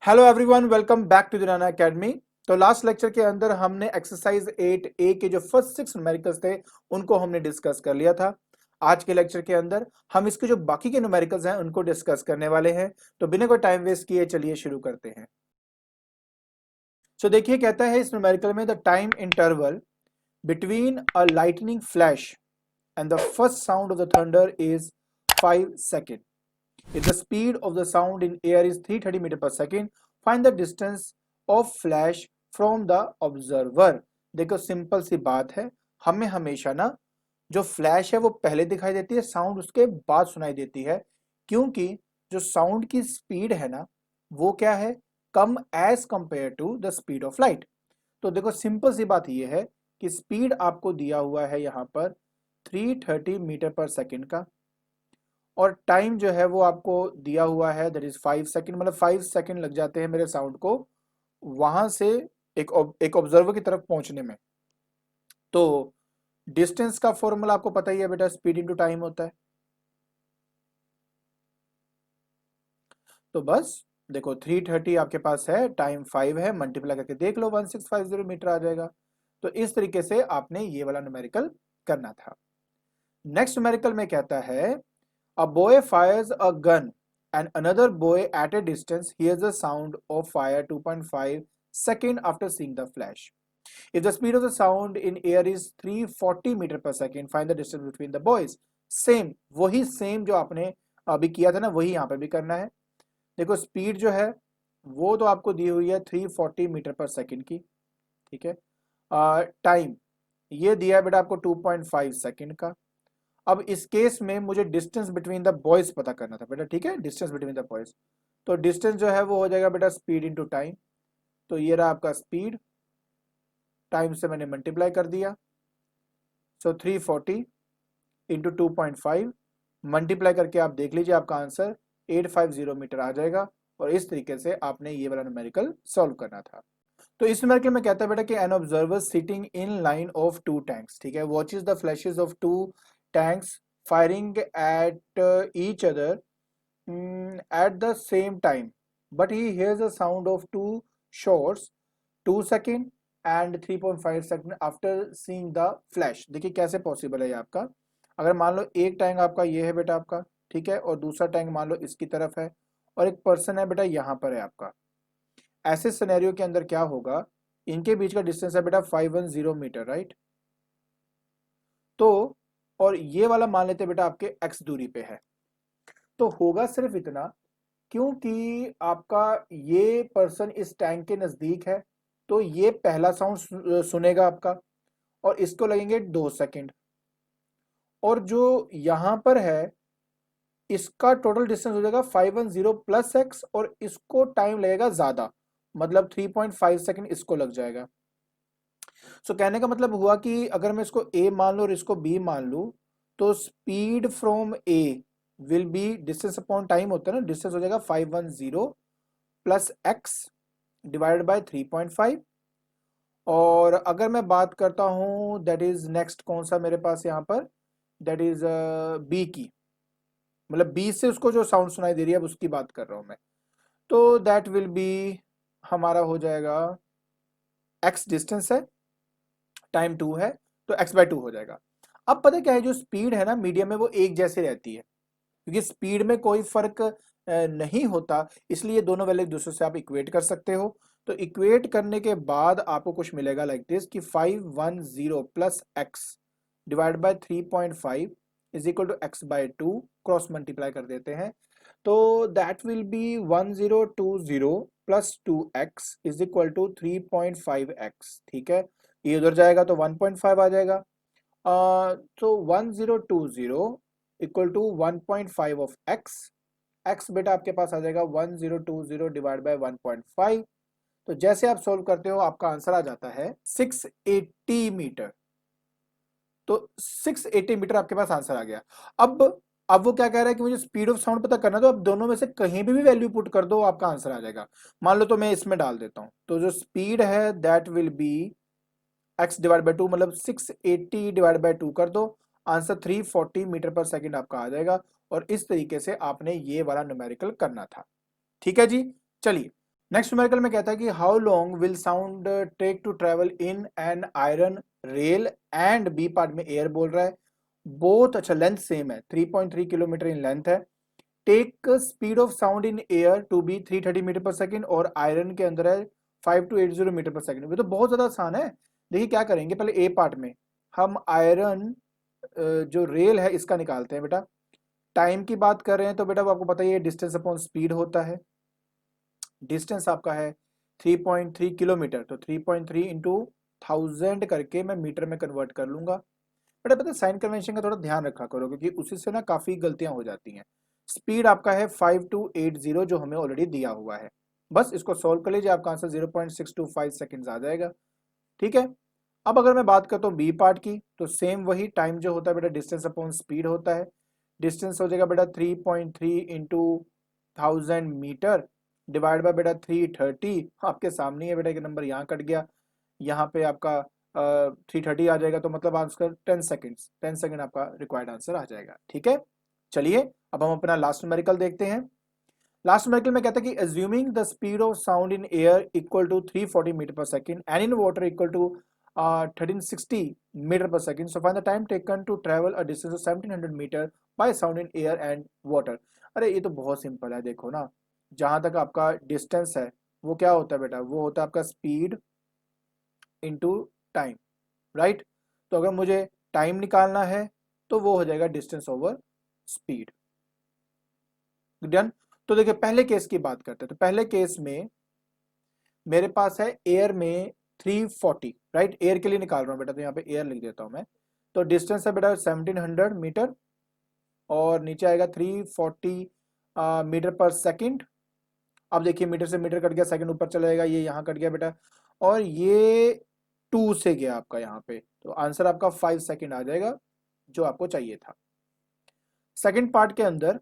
Hello everyone, welcome back to Durrana academy. तो last lecture के अंदर हमने एक्सरसाइज 8A के जो फर्स्ट 6 न्यूमेरिकल्स थे उनको हमने डिस्कस कर लिया था। आज के लेक्चर के अंदर हम इसके जो बाकी के न्यूमेरिकल्स हैं उनको डिस्कस करने वाले हैं। तो बिना कोई टाइम वेस्ट किए चलिए शुरू करते हैं। देखिए, कहता है इस न्यूमेरिकल में the time interval between a lightning flash and the first sound of the thunder is 5 second. If the speed of the sound in air is 330 meter per second, find the distance of flash from the observer। देखो simple सी बात है, हमें हमेशा ना जो flash है वो पहले दिखाई देती है, साउंड उसके बाद सुनाई देती है, क्योंकि जो साउंड की स्पीड है ना वो क्या है, कम as compare to the speed of light. तो देखो सिंपल सी बात ये है कि स्पीड आपको दिया हुआ है यहाँ पर 330 मीटर पर सेकेंड का, और टाइम जो है वो आपको दिया हुआ है दैट इज 5 सेकंड। मतलब 5 सेकंड लग जाते हैं मेरे साउंड को वहां से एक ऑब्जर्वर की तरफ पहुंचने में। तो डिस्टेंस का फॉर्मूला आपको पता ही है बेटा, स्पीड इनटू टाइम होता है। तो बस देखो 330 आपके पास है, टाइम 5 है, मल्टीप्लाई करके देख लो 1650 मीटर आ जाएगा। तो इस तरीके से आपने ये वाला न्यूमेरिकल करना था। नेक्स्ट न्यूमेरिकल में कहता है A boy fires a gun and another boy at a distance hears the sound of fire 2.5 second after seeing the flash. If the speed of the sound in air is 340 meter per second, find the distance between the boys. Same वही same जो आपने अभी किया था ना वही यहाँ पर भी करना है। देखो स्पीड जो है वो तो आपको दी हुई है 340 मीटर पर सेकेंड की, ठीक है। टाइम ये दिया है बेटा आपको 2.5 सेकेंड का। अब इस केस में मुझे डिस्टेंस बिटवीन द बॉयज पता करना था बेटा, ठीक है, डिस्टेंस बिटवीन द बॉयज। तो डिस्टेंस जो है वो हो जाएगा बेटा स्पीड इनटू टाइम। तो ये रहा आपका स्पीड, टाइम से मैंने मल्टीप्लाई कर दिया। सो 340 इंटू 2.5 मल्टीप्लाई करके आप देख लीजिए, आपका आंसर 850 मीटर आ जाएगा। और इस तरीके से आपने ये वाला न्यूमेरिकल सॉल्व करना था। तो इस न्यूमेरिकल में कहता है बेटा कि an observer sitting in line of to tanks, ठीक है, watches the flashes of to tanks firing at each other at the same time, but he hears a sound of two shots 2 second and 3.5 second after seeing the flash। देखिए कैसे possible है ये आपका। अगर मान लो एक टैंक आपका ये है बेटा आपका, ठीक है, और दूसरा टैंक मान लो इसकी तरफ है, और एक पर्सन है बेटा यहाँ पर है आपका। ऐसे सिनेरियो के अंदर क्या होगा, इनके बीच का डिस्टेंस है बेटा 510 मीटर, राइट। तो और ये वाला मान लेते बेटा आपके x दूरी पे है। तो होगा सिर्फ इतना, क्योंकि आपका ये पर्सन इस टैंक के नजदीक है, तो ये पहला साउंड सुनेगा आपका, और इसको लगेंगे 2 सेकंड। और जो यहां पर है इसका टोटल डिस्टेंस हो जाएगा 510 प्लस x, और इसको टाइम लगेगा ज्यादा, मतलब 3.5 सेकंड इसको लग जाएगा। कहने का मतलब हुआ कि अगर मैं इसको a मान लूं और इसको b मान लूं, तो speed from a will be distance upon time होता है ना, डिस्टेंस हो जाएगा 510 प्लस x डिवाइडेड बाय 3.5। और अगर मैं बात करता हूं दैट इज नेक्स्ट कौन सा मेरे पास यहाँ पर, दैट इज b की, मतलब b से उसको जो साउंड सुनाई दे रही है उसकी बात कर रहा हूं मैं। तो दैट विल बी हमारा हो जाएगा, x डिस्टेंस है, टाइम 2 है, तो x/2 हो जाएगा। अब पता क्या है, जो स्पीड है ना मीडियम में वो एक जैसे रहती है, क्योंकि स्पीड में कोई फर्क नहीं होता, इसलिए दोनों वैल्यू एक दूसरे से आप इक्वेट कर सकते हो। तो इक्वेट करने के बाद आपको कुछ मिलेगा लाइक दिस कि 510 plus x divide by 3.5 is equal to x/2, cross multiply कर देते हैं। तो that will be 1020 plus 2x is equal to 3.5x, ठीक है। ये उधर जाएगा तो 1.5 आ जाएगा। तो 1020 इक्वल टू 1.5 ऑफ x बेटा आपके पास आ जाएगा 1020 डिवाइड बाय 1.5। तो जैसे आप सोल्व करते हो आपका आंसर आ जाता है 680 मीटर। तो 680 मीटर आपके पास आंसर आ गया। अब वो क्या कह रहा है कि मुझे स्पीड ऑफ साउंड पता करना, तो अब दोनों में से कहीं भी वैल्यू पुट कर दो आपका आंसर आ जाएगा। मान लो तो मैं इसमें डाल देता हूं, तो जो स्पीड है that will B x divide by 2, मतलब 680 डिवाइड बाई 2 कर दो, आंसर 340 मीटर पर सेकंड आपका आ जाएगा। और इस तरीके से आपने ये वाला न्यूमेरिकल करना था, ठीक है जी। चलिए नेक्स्ट न्यूमेरिकल में कहता है कि how long will sound take to travel in an iron rail, and b part में एयर बोल रहा है। बहुत अच्छा, लेंथ सेम है, 3.3 किलोमीटर इन लेंथ है। Take speed of sound in air to be 330 metre per second, और iron के अंदर है 5280 मीटर पर सेकंड। ये तो बहुत ज्यादा आसान है। देखिए क्या करेंगे, पहले ए पार्ट में हम आयरन जो रेल है इसका निकालते हैं बेटा। टाइम की बात कर रहे हैं तो बेटा वो आपको पता ही है, डिस्टेंस अपॉन स्पीड होता है। डिस्टेंस आपका है 3.3 किलोमीटर, तो 3.3 इंटू 1000 करके मैं मीटर में कन्वर्ट कर लूंगा। बेटा पता है साइन कन्वेंशन का थोड़ा ध्यान रखा करो, क्योंकि उसी से ना काफी गलतियां हो जाती हैं। स्पीड आपका है 5280 जो हमें ऑलरेडी दिया हुआ है। बस इसको सोल्व कर लीजिए, आपका आंसर 0.625 सेकेंड्स आ जाएगा। ठीक है। अब अगर मैं बात करता हूँ बी पार्ट की, तो सेम वही टाइम जो होता है बेटा डिस्टेंस अपॉन स्पीड होता है। डिस्टेंस हो जाएगा बेटा 3.3 इंटू 1000 मीटर डिवाइड बाय बेटा 330। आपके सामने है बेटा, एक नंबर यहाँ कट गया, यहाँ पे आपका 330 आ जाएगा, तो मतलब आंसर 10 सेकेंड्स, 10 सेकेंड आपका रिक्वायर्ड आंसर आ जाएगा। ठीक है। चलिए अब हम अपना लास्ट न्यूमेरिकल देखते हैं। लास्ट न्यूमेरिकल में कहता है कि assuming the speed of sound in air equal to 340 meter per second and in water equal to 1360 meter per second, so find the time taken to travel a distance of 1700 meter by sound in air and water. अरे ये तो बहुत simple है, देखो ना, जहां तक आपका डिस्टेंस है वो क्या होता है बेटा, वो होता है आपका स्पीड इंटू टाइम, राइट। तो अगर मुझे टाइम निकालना है तो वो हो जाएगा डिस्टेंस ओवर स्पीड। डन। तो देखिए पहले केस की बात करते हैं, तो पहले केस में मेरे पास है एयर में 340, राइट, एयर के लिए निकाल रहा हूं बेटा, तो यहाँ पे एयर लिख देता हूं मैं। तो डिस्टेंस है बेटा 1700 मीटर, और नीचे आएगा 340 मीटर पर सेकंड। अब देखिए मीटर से मीटर कट गया, सेकंड ऊपर चला जाएगा, ये यहाँ कट गया बेटा, और ये 2 से गया आपका यहाँ पे, तो आंसर आपका 5 सेकंड आ जाएगा जो आपको चाहिए था। सेकंड पार्ट के अंदर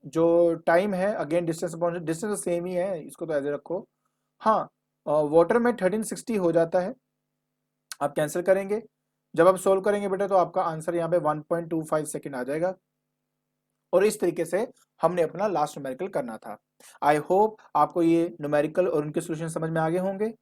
जो टाइम है, again distance upon distance same ही है, इसको तो ऐसे रखो। हाँ, वाटर में 1360 हो जाता है, आप कैंसिल करेंगे, जब आप सोल्व करेंगे बेटा तो आपका आंसर यहाँ पे 1.25 सेकंड आ जाएगा। और इस तरीके से हमने अपना लास्ट न्यूमेरिकल करना था। आई होप आपको ये न्यूमेरिकल और उनके सॉल्यूशन समझ में आ गए होंगे।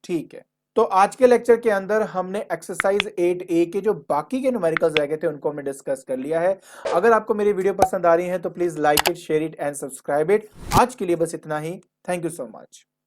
ठीक है, तो आज के लेक्चर के अंदर हमने एक्सरसाइज 8A के जो बाकी के न्यूमेरिकल्स रह गए थे उनको हमने डिस्कस कर लिया है। अगर आपको मेरी वीडियो पसंद आ रही है तो please like it, share it and subscribe it. आज के लिए बस इतना ही। Thank you so much.